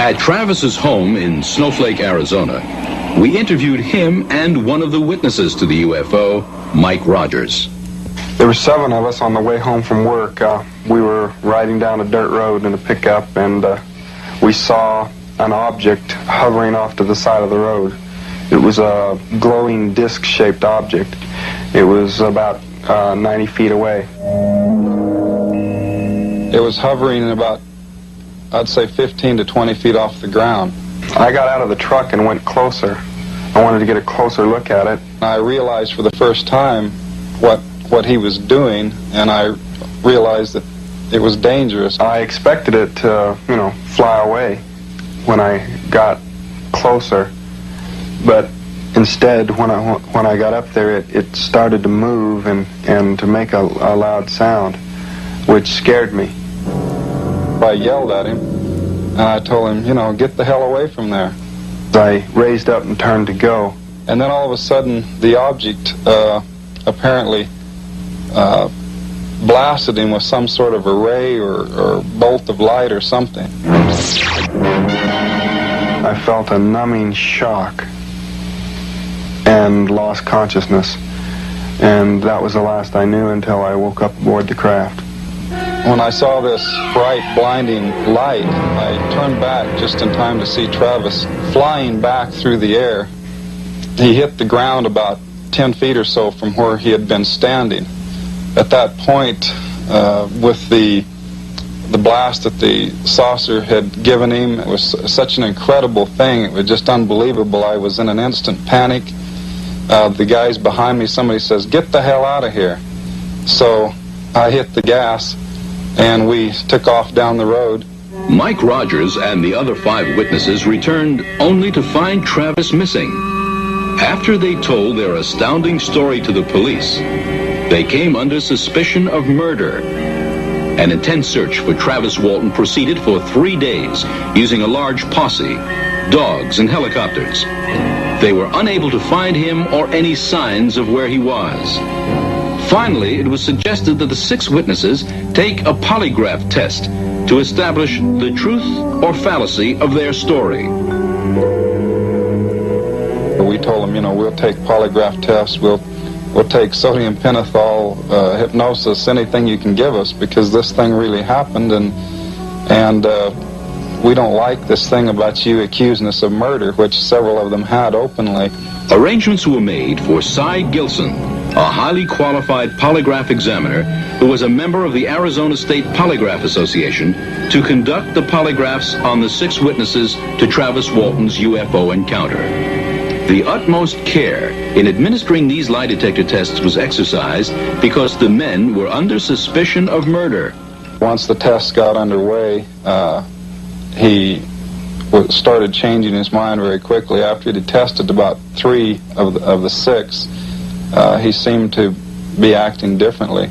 At Travis's home in Snowflake, Arizona, we interviewed him and one of the witnesses to the UFO, Mike Rogers. There were 7 of us on the way home from work. We were riding down a dirt road in a pickup, and we saw an object hovering off to the side of the road. It was a glowing disc-shaped object. It was about 90 feet away. It was hovering about, I'd say, 15 to 20 feet off the ground. I got out of the truck and went closer. I wanted to get a closer look at it. I realized for the first time what he was doing, and I realized that it was dangerous. I expected it to, fly away when I got closer, but instead, when I got up there, it started to move and to make a loud sound, which scared me. I yelled at him, and I told him, get the hell away from there. I raised up and turned to go, and then all of a sudden, the object apparently blasted him with some sort of a ray or bolt of light or something. I felt a numbing shock and lost consciousness, and that was the last I knew until I woke up aboard the craft. When I saw this bright, blinding light, I turned back just in time to see Travis flying back through the air. He hit the ground about 10 feet or so from where he had been standing. At that point, with the blast that the saucer had given him, it was such an incredible thing. It was just unbelievable. I was in an instant panic. The guys behind me, somebody says, "Get the hell out of here." So I hit the gas, and we took off down the road. Mike Rogers and the other 5 witnesses returned only to find Travis missing. After they told their astounding story to the police, they came under suspicion of murder. An intense search for Travis Walton proceeded for 3 days, using a large posse, dogs, and helicopters. They were unable to find him or any signs of where he was. Finally, it was suggested that the 6 witnesses take a polygraph test to establish the truth or fallacy of their story. We told them, we'll take polygraph tests, we'll take sodium pentothal, hypnosis, anything you can give us, because this thing really happened, and we don't like this thing about you accusing us of murder, which several of them had openly. Arrangements were made for Cy Gilson, a highly qualified polygraph examiner who was a member of the Arizona State Polygraph Association, to conduct the polygraphs on the 6 witnesses to Travis Walton's UFO encounter. The utmost care in administering these lie detector tests was exercised because the men were under suspicion of murder. Once the tests got underway, he started changing his mind very quickly. After he had tested about 3 of the 6, he seemed to be acting differently.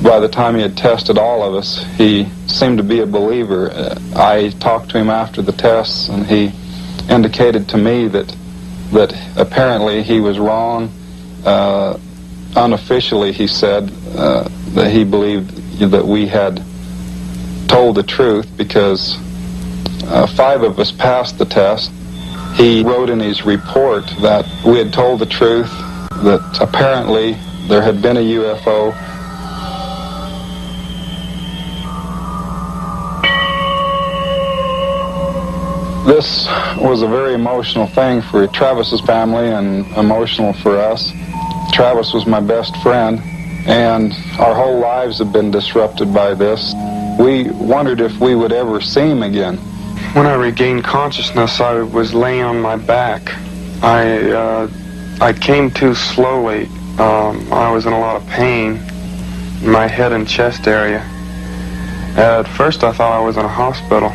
By the time he had tested all of us, he seemed to be a believer. I talked to him after the tests, and he indicated to me that apparently he was wrong. Unofficially, he said that he believed that we had told the truth because 5 of us passed the test. He wrote in his report that we had told the truth, that apparently there had been a UFO. This was a very emotional thing for Travis's family and emotional for us. Travis was my best friend, and our whole lives have been disrupted by this. We wondered if we would ever see him again. When I regained consciousness, I was laying on my back. I came to slowly. I was in a lot of pain in my head and chest area. At first I thought I was in a hospital,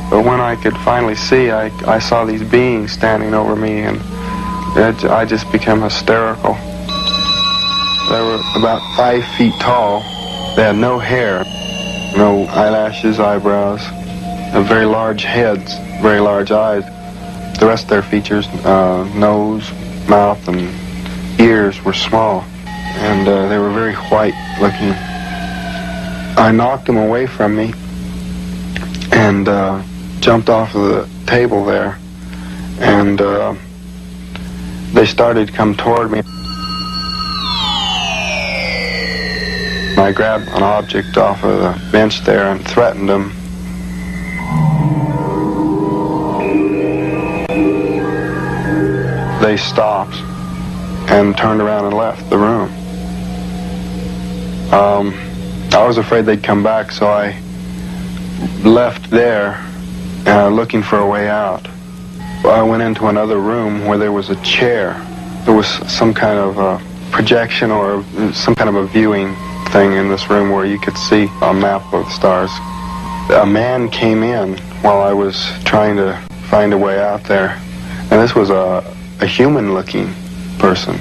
but when I could finally see, I saw these beings standing over me, and I just became hysterical. They were about 5 feet tall. They had no hair, no eyelashes, eyebrows, very large heads, very large eyes. The rest of their features, nose, mouth, and ears were small, and they were very white looking. I knocked them away from me, and jumped off of the table there, and they started to come toward me. I grabbed an object off of the bench there and threatened them. They stopped and turned around and left the room. I was afraid they'd come back, so I left there looking for a way out. I went into another room where there was a chair. There was some kind of a projection or some kind of a viewing thing in this room where you could see a map of the stars. A man came in while I was trying to find a way out there, and this was a human-looking person.